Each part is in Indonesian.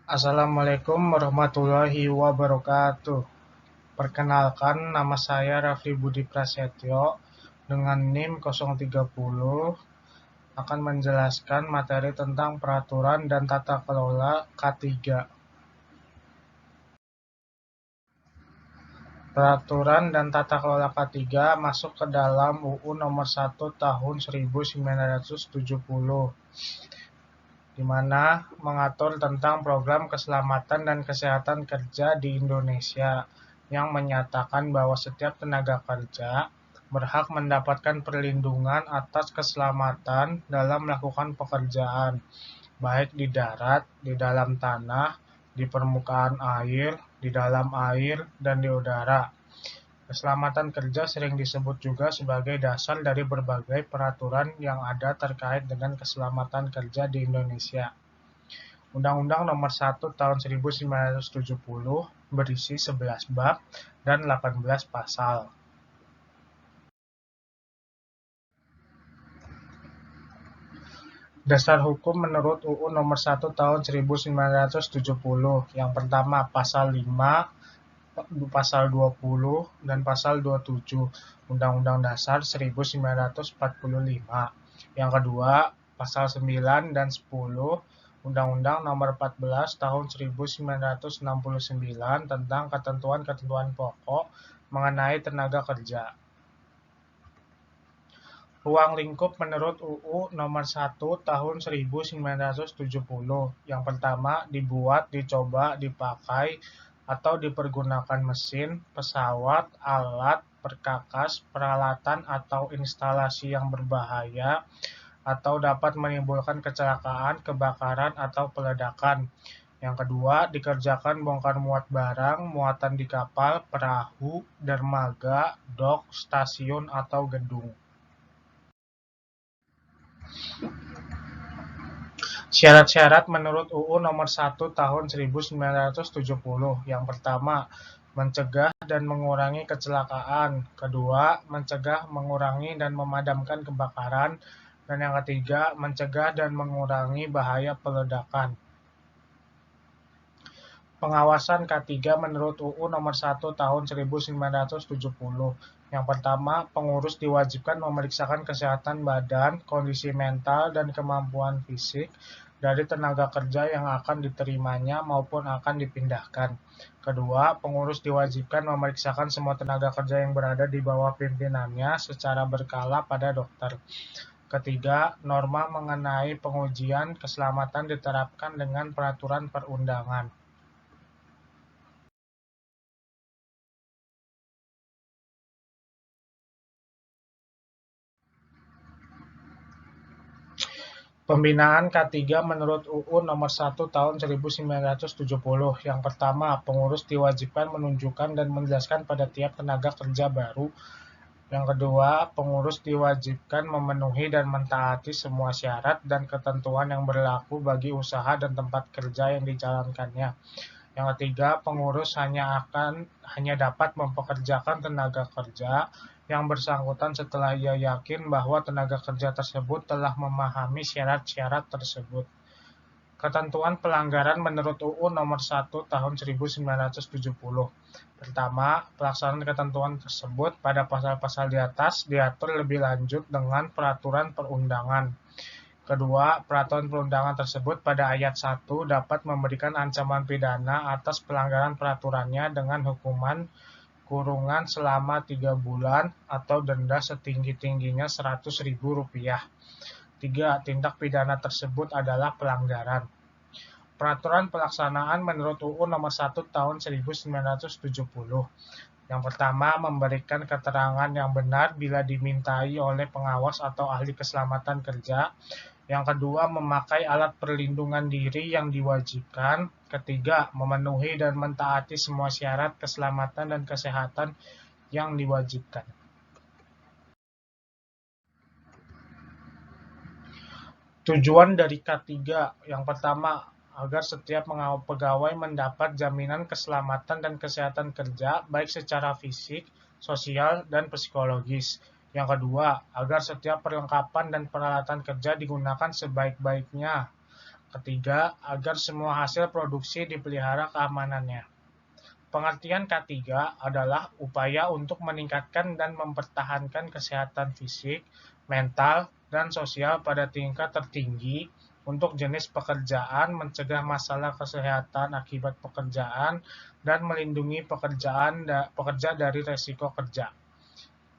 Assalamualaikum warahmatullahi wabarakatuh. Perkenalkan, nama saya Rafli Budi Prasetyo dengan NIM 030 akan menjelaskan materi tentang peraturan dan tata kelola K3. Peraturan dan tata kelola K3 masuk ke dalam UU nomor 1 tahun 1970, di mana mengatur tentang program keselamatan dan kesehatan kerja di Indonesia yang menyatakan bahwa setiap tenaga kerja berhak mendapatkan perlindungan atas keselamatan dalam melakukan pekerjaan, baik di darat, di dalam tanah, di permukaan air, di dalam air, dan di udara. Keselamatan kerja sering disebut juga sebagai dasar dari berbagai peraturan yang ada terkait dengan keselamatan kerja di Indonesia. Undang-Undang Nomor 1 Tahun 1970 berisi 11 bab dan 18 pasal. Dasar hukum menurut UU Nomor 1 Tahun 1970. Yang pertama, pasal 5, pasal 20, dan pasal 27 Undang-Undang Dasar 1945. Yang kedua, pasal 9 dan 10 Undang-Undang Nomor 14 Tahun 1969 tentang ketentuan-ketentuan pokok mengenai tenaga kerja. Ruang lingkup menurut UU Nomor 1 Tahun 1970. Yang pertama, dibuat, dicoba, dipakai, atau dipergunakan mesin, pesawat, alat, perkakas, peralatan, atau instalasi yang berbahaya, atau dapat menimbulkan kecelakaan, kebakaran, atau peledakan. Yang kedua, dikerjakan bongkar muat barang, muatan di kapal, perahu, dermaga, dok, stasiun, atau gedung. Syarat-syarat menurut UU Nomor 1 Tahun 1970. Yang pertama, mencegah dan mengurangi kecelakaan. Kedua, mencegah, mengurangi, dan memadamkan kebakaran. Dan yang ketiga, mencegah dan mengurangi bahaya peledakan. Pengawasan K3 menurut UU Nomor 1 Tahun 1970. Yang pertama, pengurus diwajibkan memeriksakan kesehatan badan, kondisi mental, dan kemampuan fisik dari tenaga kerja yang akan diterimanya maupun akan dipindahkan. Kedua, pengurus diwajibkan memeriksakan semua tenaga kerja yang berada di bawah pimpinannya secara berkala pada dokter. Ketiga, norma mengenai pengujian keselamatan diterapkan dengan peraturan perundangan. Pembinaan K3 menurut UU Nomor 1 Tahun 1970. Yang pertama, pengurus diwajibkan menunjukkan dan menjelaskan pada tiap tenaga kerja baru. Yang kedua, pengurus diwajibkan memenuhi dan mentaati semua syarat dan ketentuan yang berlaku bagi usaha dan tempat kerja yang dijalankannya. Yang ketiga, pengurus hanya dapat mempekerjakan tenaga kerja yang bersangkutan setelah ia yakin bahwa tenaga kerja tersebut telah memahami syarat-syarat tersebut. Ketentuan pelanggaran menurut UU Nomor 1 Tahun 1970. Pertama, pelaksanaan ketentuan tersebut pada pasal-pasal di atas diatur lebih lanjut dengan peraturan perundangan. Kedua, peraturan perundangan tersebut pada ayat 1 dapat memberikan ancaman pidana atas pelanggaran peraturannya dengan hukuman kurungan selama 3 bulan atau denda setinggi-tingginya Rp100.000. 3. Tindak pidana tersebut adalah pelanggaran. Peraturan pelaksanaan menurut UU Nomor 1 Tahun 1970. Yang pertama, memberikan keterangan yang benar bila dimintai oleh pengawas atau ahli keselamatan kerja. Yang kedua, memakai alat perlindungan diri yang diwajibkan. Ketiga, memenuhi dan mentaati semua syarat keselamatan dan kesehatan yang diwajibkan. Tujuan dari K3 yang pertama, agar setiap pegawai mendapat jaminan keselamatan dan kesehatan kerja baik secara fisik, sosial, dan psikologis. Yang kedua, agar setiap perlengkapan dan peralatan kerja digunakan sebaik-baiknya. Ketiga, agar semua hasil produksi dipelihara keamanannya. Pengertian ketiga adalah upaya untuk meningkatkan dan mempertahankan kesehatan fisik, mental, dan sosial pada tingkat tertinggi untuk jenis pekerjaan, mencegah masalah kesehatan akibat pekerjaan, dan melindungi pekerja dari resiko kerja.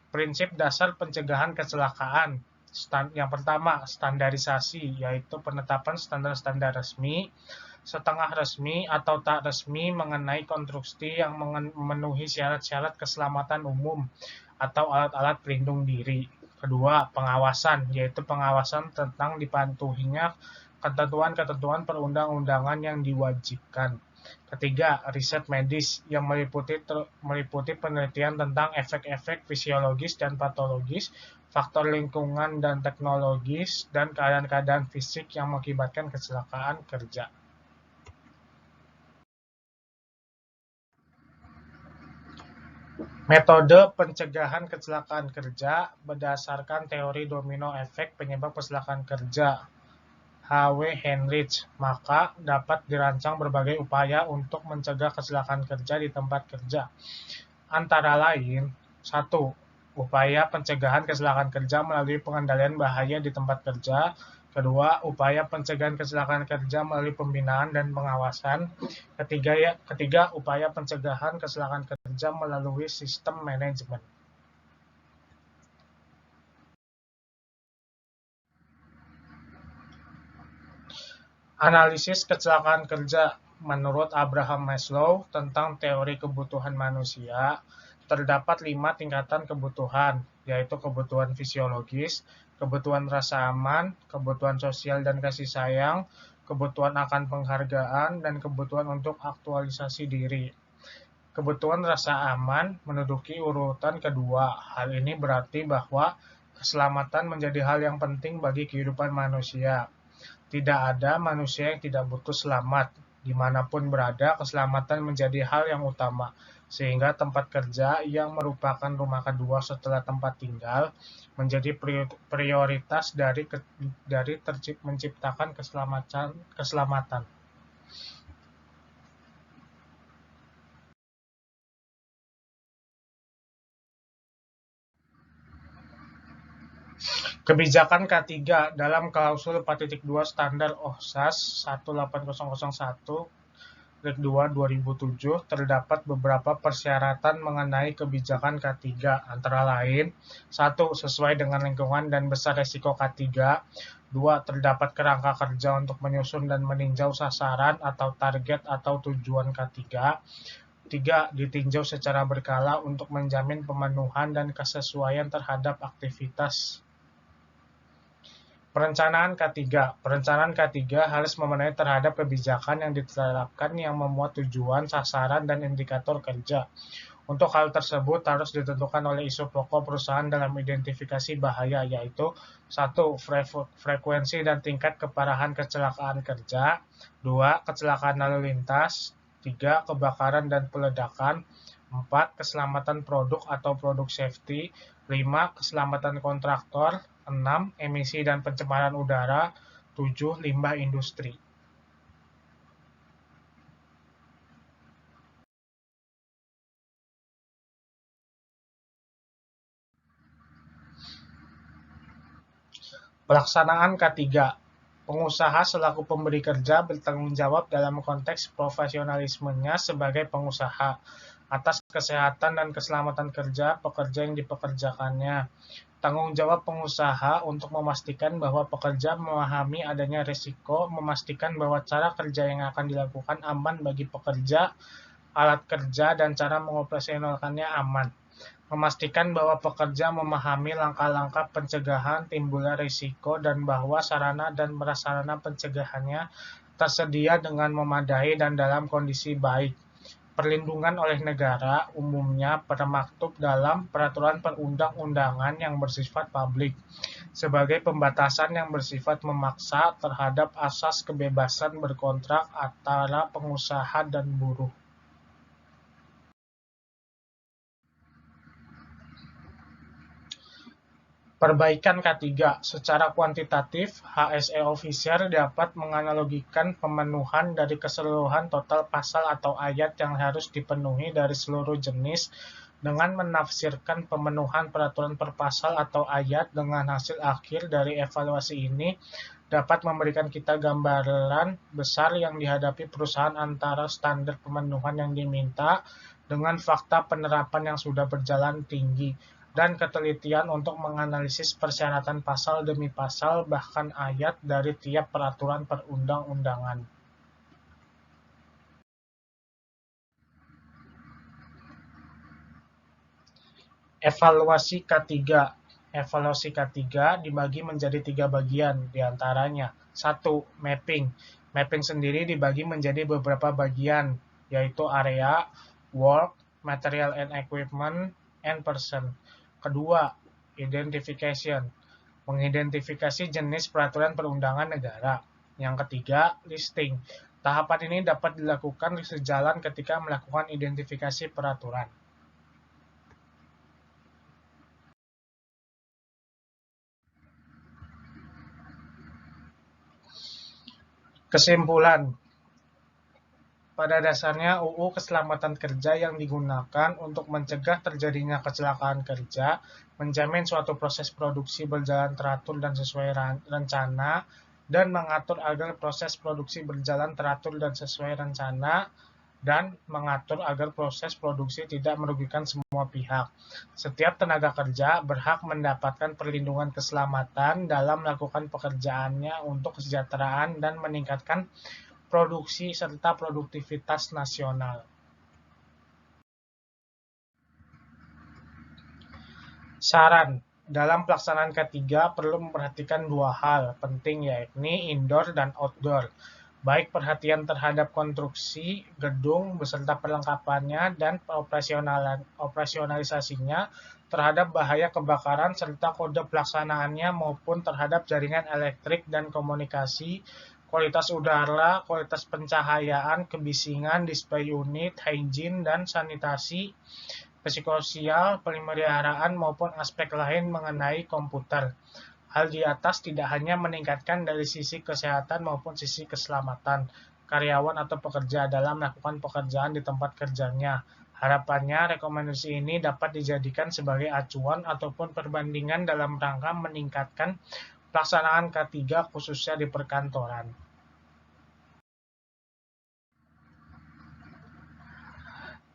Prinsip dasar pencegahan kecelakaan. Yang pertama, standarisasi, yaitu penetapan standar-standar resmi, setengah resmi atau tak resmi mengenai konstruksi yang memenuhi syarat-syarat keselamatan umum atau alat-alat pelindung diri. Kedua, pengawasan, yaitu pengawasan tentang dipatuhinya ketentuan-ketentuan perundang-undangan yang diwajibkan. Ketiga, riset medis yang meliputi penelitian tentang efek-efek fisiologis dan patologis, faktor lingkungan dan teknologis, dan keadaan-keadaan fisik yang mengakibatkan kecelakaan kerja. Metode pencegahan kecelakaan kerja berdasarkan teori domino efek penyebab kecelakaan kerja H.W. Heinrich, maka dapat dirancang berbagai upaya untuk mencegah kecelakaan kerja di tempat kerja. Antara lain, 1. Upaya pencegahan kecelakaan kerja melalui pengendalian bahaya di tempat kerja. Kedua, upaya pencegahan kecelakaan kerja melalui pembinaan dan pengawasan. Ketiga, upaya pencegahan kecelakaan kerja melalui sistem manajemen. Analisis kecelakaan kerja menurut Abraham Maslow tentang teori kebutuhan manusia, terdapat 5 tingkatan kebutuhan, yaitu kebutuhan fisiologis, kebutuhan rasa aman, kebutuhan sosial dan kasih sayang, kebutuhan akan penghargaan, dan kebutuhan untuk aktualisasi diri. Kebutuhan rasa aman menduduki urutan kedua. Hal ini berarti bahwa keselamatan menjadi hal yang penting bagi kehidupan manusia. Tidak ada manusia yang tidak butuh selamat. Dimanapun berada, keselamatan menjadi hal yang utama. Sehingga tempat kerja yang merupakan rumah kedua setelah tempat tinggal menjadi prioritas dari menciptakan keselamatan. Kebijakan K3 dalam klausul 4.2 Standar OHSAS 18001/2 2007 terdapat beberapa persyaratan mengenai kebijakan K3, antara lain 1. Sesuai dengan lingkungan dan besar resiko K3. 2. Terdapat kerangka kerja untuk menyusun dan meninjau sasaran atau target atau tujuan K3. 3. Ditinjau secara berkala untuk menjamin pemenuhan dan kesesuaian terhadap aktivitas. Perencanaan K3. Perencanaan K3 harus memenuhi terhadap kebijakan yang diterapkan yang memuat tujuan, sasaran, dan indikator kerja. Untuk hal tersebut harus ditentukan oleh isu pokok perusahaan dalam identifikasi bahaya, yaitu 1. Frekuensi dan tingkat keparahan kecelakaan kerja. 2. Kecelakaan lalu lintas. 3. Kebakaran dan peledakan. 4. Keselamatan produk atau produk safety. 5. Keselamatan kontraktor. 6. Emisi dan pencemaran udara. 7. Limbah industri. Pelaksanaan K3. Pengusaha selaku pemberi kerja bertanggung jawab dalam konteks profesionalismenya sebagai pengusaha atas kesehatan dan keselamatan kerja pekerja yang dipekerjakannya. Tanggung jawab pengusaha untuk memastikan bahwa pekerja memahami adanya risiko, memastikan bahwa cara kerja yang akan dilakukan aman bagi pekerja, alat kerja, dan cara mengoperasionalkannya aman. Memastikan bahwa pekerja memahami langkah-langkah pencegahan timbulnya risiko dan bahwa sarana dan prasarana pencegahannya tersedia dengan memadai dan dalam kondisi baik. Perlindungan oleh negara umumnya termaktub dalam peraturan perundang-undangan yang bersifat publik, sebagai pembatasan yang bersifat memaksa terhadap asas kebebasan berkontrak antara pengusaha dan buruh. Perbaikan K3. Secara kuantitatif, HSE Officer dapat menganalogikan pemenuhan dari keseluruhan total pasal atau ayat yang harus dipenuhi dari seluruh jenis dengan menafsirkan pemenuhan peraturan per pasal atau ayat dengan hasil akhir dari evaluasi ini dapat memberikan kita gambaran besar yang dihadapi perusahaan antara standar pemenuhan yang diminta dengan fakta penerapan yang sudah berjalan tinggi dan ketelitian untuk menganalisis persyaratan pasal demi pasal bahkan ayat dari tiap peraturan perundang-undangan. Evaluasi K3. Evaluasi K3 dibagi menjadi 3 bagian, diantaranya 1. Mapping. Mapping sendiri dibagi menjadi beberapa bagian, yaitu area, work, material and equipment, and person. Kedua, identification. Mengidentifikasi jenis peraturan perundangan negara. Yang ketiga, listing. Tahapan ini dapat dilakukan sejalan ketika melakukan identifikasi peraturan. Kesimpulan, pada dasarnya UU Keselamatan Kerja yang digunakan untuk mencegah terjadinya kecelakaan kerja, menjamin suatu proses produksi berjalan teratur dan sesuai rencana, dan mengatur agar proses produksi berjalan teratur dan sesuai rencana, dan mengatur agar proses produksi tidak merugikan semua pihak. Setiap tenaga kerja berhak mendapatkan perlindungan keselamatan dalam melakukan pekerjaannya untuk kesejahteraan dan meningkatkan produksi serta produktivitas nasional. Saran, dalam pelaksanaan K3 perlu memperhatikan 2 hal penting, yakni indoor dan outdoor. Baik perhatian terhadap konstruksi gedung beserta perlengkapannya dan operasionalisasinya, terhadap bahaya kebakaran serta kode pelaksanaannya maupun terhadap jaringan elektrik dan komunikasi, kualitas udara, kualitas pencahayaan, kebisingan, display unit, hygiene dan sanitasi, psikososial, pemeliharaan maupun aspek lain mengenai komputer. Hal di atas tidak hanya meningkatkan dari sisi kesehatan maupun sisi keselamatan karyawan atau pekerja dalam melakukan pekerjaan di tempat kerjanya. Harapannya, rekomendasi ini dapat dijadikan sebagai acuan ataupun perbandingan dalam rangka meningkatkan pelaksanaan K3 khususnya di perkantoran.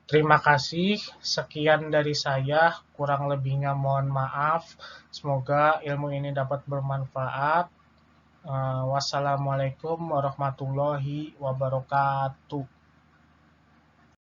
Terima kasih, sekian dari saya, kurang lebihnya mohon maaf. Semoga ilmu ini dapat bermanfaat. Wassalamualaikum warahmatullahi wabarakatuh.